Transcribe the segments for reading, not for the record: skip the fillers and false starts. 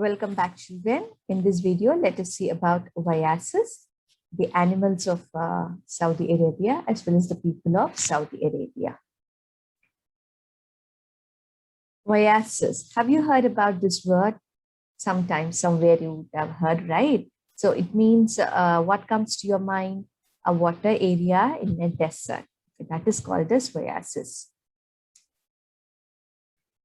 Welcome back, children. In this video, let us see about Oasis, the animals of Saudi Arabia, as well as the people of Saudi Arabia. Oasis. Have you heard about this word? Sometime, somewhere you would have heard, right? So it means what comes to your mind? A water area in a desert. That is called as oasis.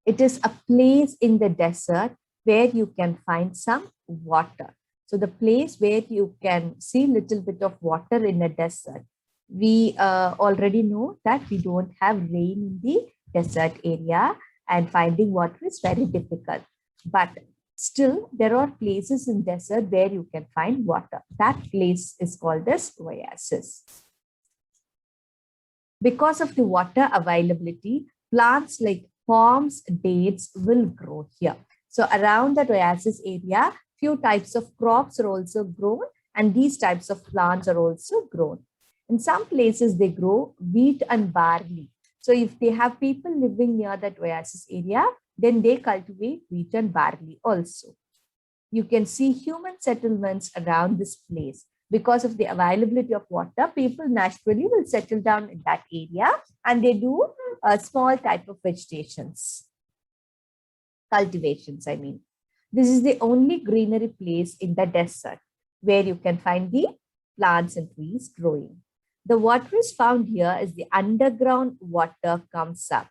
It is a place in the desert where you can find some water. So the place where you can see little bit of water in a desert. We already know that we don't have rain in the desert area and finding water is very difficult. But still, there are places in desert where you can find water. That place is called as oasis. Because of the water availability, plants like palms, dates will grow here. So around the oasis area, few types of crops are also grown and these types of plants are also grown. In some places, they grow wheat and barley. So if they have people living near that oasis area, then they cultivate wheat and barley also. You can see human settlements around this place. Because of the availability of water, people naturally will settle down in that area and they do a small type of cultivations, I mean. This is the only greenery place in the desert where you can find the plants and trees growing. The water is found here as the underground water comes up.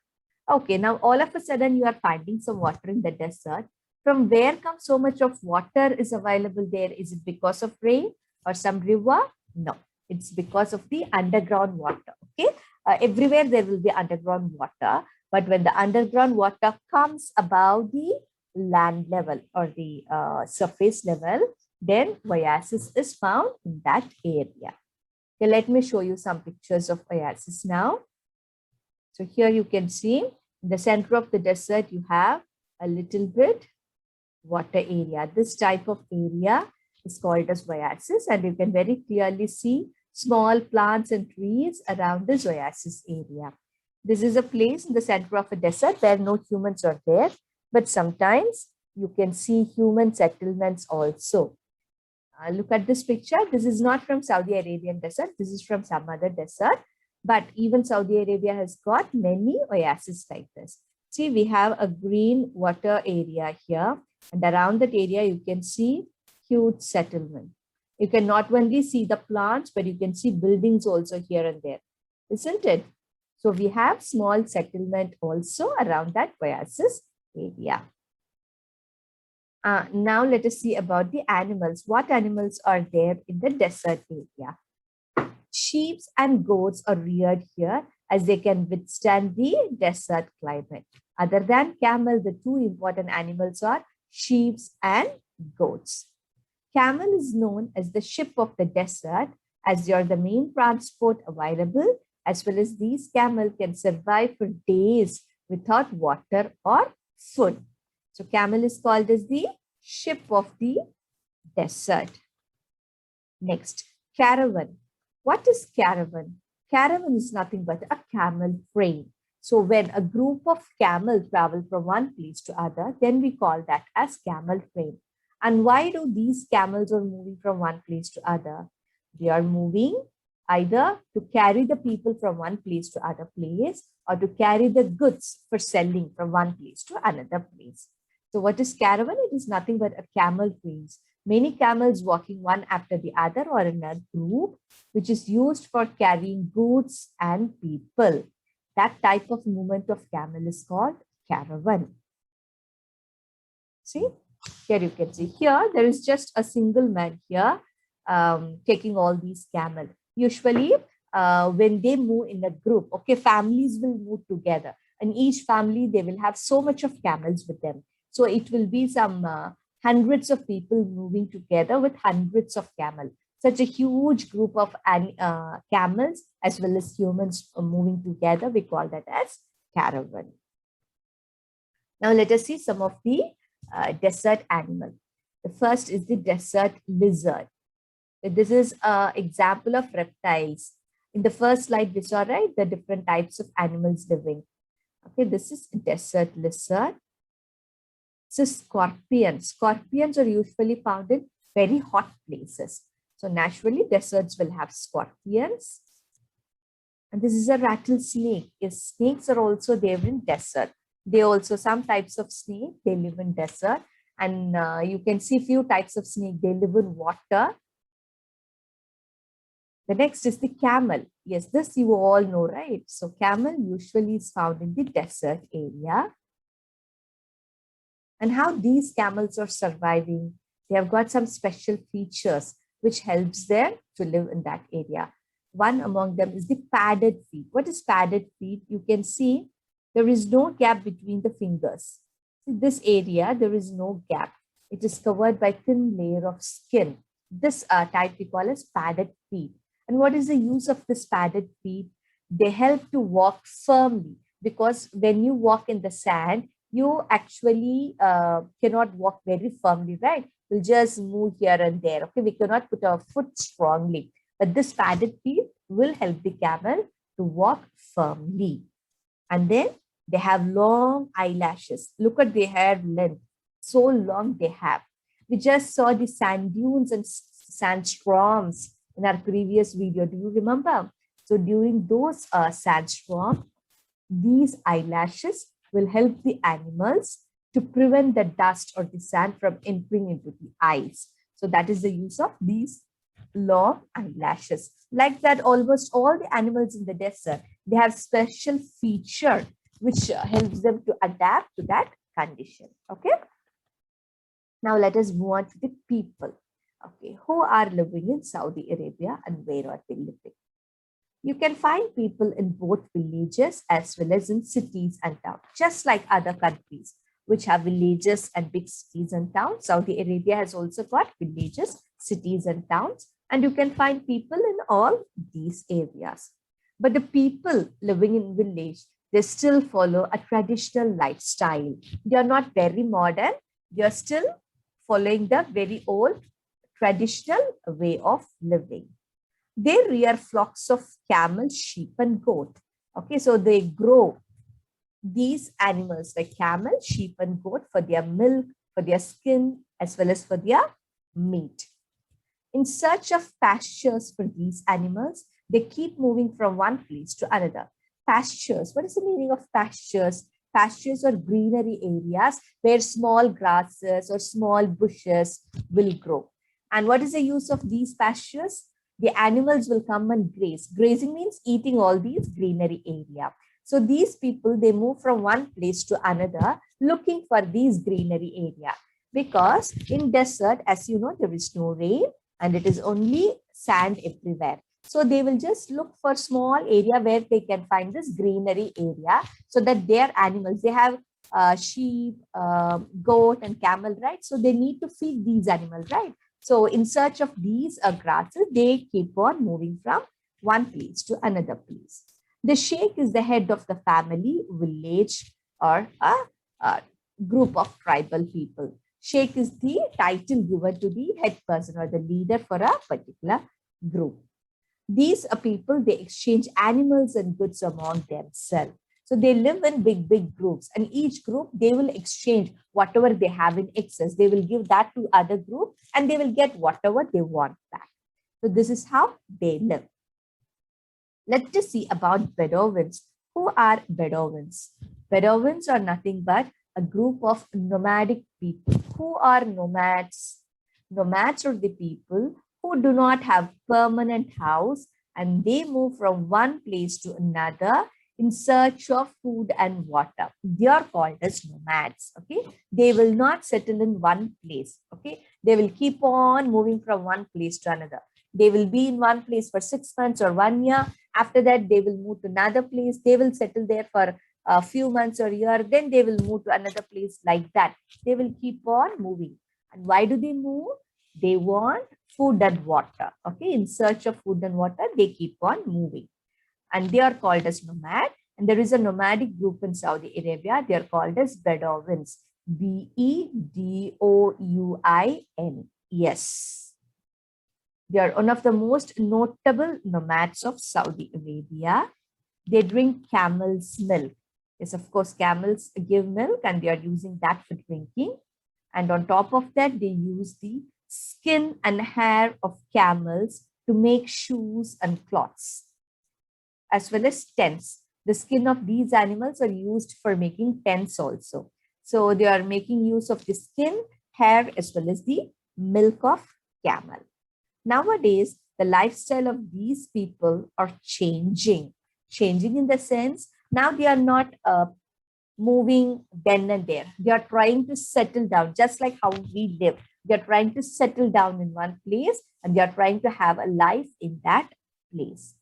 Okay, now all of a sudden you are finding some water in the desert. From where comes so much of water is available there? Is it because of rain or some river? No, it's because of the underground water. Okay, everywhere there will be underground water. But when the underground water comes above the land level or the surface level, then oasis is found in that area. Okay, let me show you some pictures of oasis now. So here you can see in the center of the desert, you have a little bit water area. This type of area is called as oasis, and you can very clearly see small plants and trees around this oasis area. This is a place in the center of a desert where no humans are there, but sometimes you can see human settlements also. Look at this picture. This is not from Saudi Arabian desert. This is from some other desert, but even Saudi Arabia has got many oasis like this. See, we have a green water area here, and around that area you can see huge settlement. You can not only see the plants, but you can see buildings also here and there, isn't it? So we have small settlement also around that oasis area. Now let us see about the animals. What animals are there in the desert area? Sheep and goats are reared here as they can withstand the desert climate. Other than camel, the two important animals are sheep and goats. Camel is known as the ship of the desert as they are the main transport available, as well as these camel can survive for days without water or food. So camel is called as the ship of the desert. Next, caravan. What is caravan? Caravan is nothing but a camel train. So when a group of camels travel from one place to other, then we call that as camel train. And why do these camels are moving from one place to other? They are moving either to carry the people from one place to other place or to carry the goods for selling from one place to another place. So what is caravan? It is nothing but a camel train. Many camels walking one after the other or in a group, which is used for carrying goods and people. That type of movement of camel is called caravan. See, here you can see here, there is just a single man here taking all these camels. Usually, when they move in a group, okay, families will move together. And each family, they will have so much of camels with them. So it will be some hundreds of people moving together with hundreds of camels. Such a huge group of camels as well as humans moving together, we call that as caravan. Now let us see some of the desert animals. The first is the desert lizard. This is an example of reptiles. In the first slide, we saw, right, the different types of animals living. Okay, this is desert lizard. So scorpions. Scorpions are usually found in very hot places. So naturally, deserts will have scorpions. And this is a rattlesnake. Yes, snakes are also there in desert. They also, some types of snake, they live in desert. And you can see few types of snake, they live in water. The next is the camel. Yes, this you all know, right? So camel usually is found in the desert area. And how these camels are surviving, they have got some special features which helps them to live in that area. One among them is the padded feet. What is padded feet? You can see there is no gap between the fingers. In this area, there is no gap. It is covered by thin layer of skin. This type we call as padded feet. And what is the use of this padded feet? They help to walk firmly, because when you walk in the sand, you actually cannot walk very firmly, right? We'll just move here and there. Okay, we cannot put our foot strongly. But this padded feet will help the camel to walk firmly. And then they have long eyelashes. Look at their hair length. So long they have. We just saw the sand dunes and sandstorms in our previous video. Do you remember? So during those sandstorms, these eyelashes will help the animals to prevent the dust or the sand from entering into the eyes. So that is the use of these long eyelashes. Like that, almost all the animals in the desert, they have special feature which helps them to adapt to that condition. Okay. Now let us move on to the people. Okay, who are living in Saudi Arabia and where are they living? You can find people in both villages as well as in cities and towns, just like other countries which have villages and big cities and towns. Saudi Arabia has also got villages, cities and towns, and you can find people in all these areas. But the people living in village, they still follow a traditional lifestyle. They are not very modern. They are still following the very old traditional way of living. They rear flocks of camel, sheep, and goat. Okay, so they grow these animals like camel, sheep, and goat for their milk, for their skin, as well as for their meat. In search of pastures for these animals, they keep moving from one place to another. Pastures, what is the meaning of pastures? Pastures are greenery areas where small grasses or small bushes will grow. And what is the use of these pastures? The animals will come and graze. Grazing means eating all these greenery area. So these people, they move from one place to another looking for these greenery area. Because in desert, as you know, there is no rain and it is only sand everywhere. So they will just look for small area where they can find this greenery area so that their animals, they have sheep, goat and camel, right? So they need to feed these animals, right? So in search of these grasses, they keep on moving from one place to another place. The sheikh is the head of the family, village, or a group of tribal people. Sheikh is the title given to the head person or the leader for a particular group. These people, they exchange animals and goods among themselves. So they live in big groups, and each group, they will exchange whatever they have in excess. They will give that to other group and they will get whatever they want back. So this is how they live. Let's just see about Bedouins. Who are Bedouins? Bedouins are nothing but a group of nomadic people. Who are nomads? Nomads are the people who do not have permanent house and they move from one place to another in search of food and water. They are called as nomads. Okay, they will not settle in one place. Okay, they will keep on moving from one place to another. They will be in one place for 6 months or 1 year. After that, they will move to another place. They will settle there for a few months or a year. Then they will move to another place like that. They will keep on moving. And why do they move? They want food and water. Okay, in search of food and water, they keep on moving. And they are called as nomad. And there is a nomadic group in Saudi Arabia. They are called as Bedouins. Bedouin. Yes. They are one of the most notable nomads of Saudi Arabia. They drink camel's milk. Yes, of course, camels give milk and they are using that for drinking. And on top of that, they use the skin and hair of camels to make shoes and cloths, as well as tents. The skin of these animals are used for making tents also. So they are making use of the skin, hair, as well as the milk of camel. Nowadays, the lifestyle of these people are changing in the sense now they are not moving then and there. They are trying to settle down, just like how we live. They are trying to settle down in one place and they are trying to have a life in that place.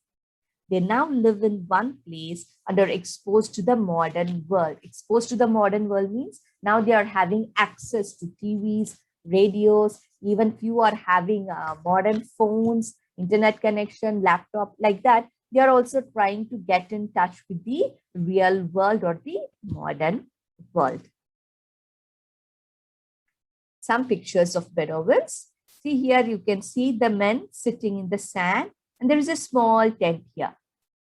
They now live in one place and are exposed to the modern world. Exposed to the modern world means now they are having access to TVs, radios, even few are having modern phones, internet connection, laptop, like that. They are also trying to get in touch with the real world or the modern world. Some pictures of Bedouins. See here, you can see the men sitting in the sand, and there is a small tent here.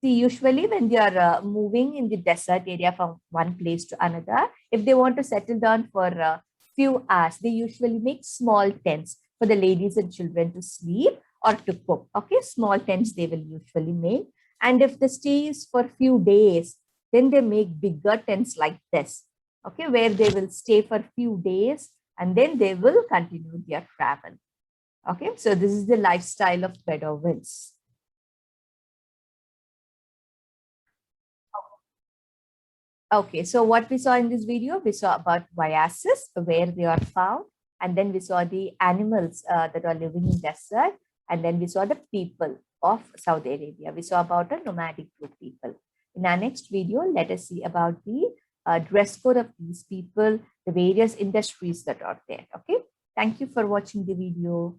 See, usually when they are moving in the desert area from one place to another, if they want to settle down for a few hours, they usually make small tents for the ladies and children to sleep or to cook. Okay, small tents they will usually make. And if the stay is for few days, then they make bigger tents like this. Okay, where they will stay for few days and then they will continue their travel. Okay, so this is the lifestyle of Bedouins. Okay, so what we saw in this video, we saw about Oasis, where they are found, and then we saw the animals that are living in desert, and then we saw the people of Saudi Arabia. We saw about a nomadic group people. In our next video, let us see about the dress code of these people, the various industries that are there. Okay, thank you for watching the video.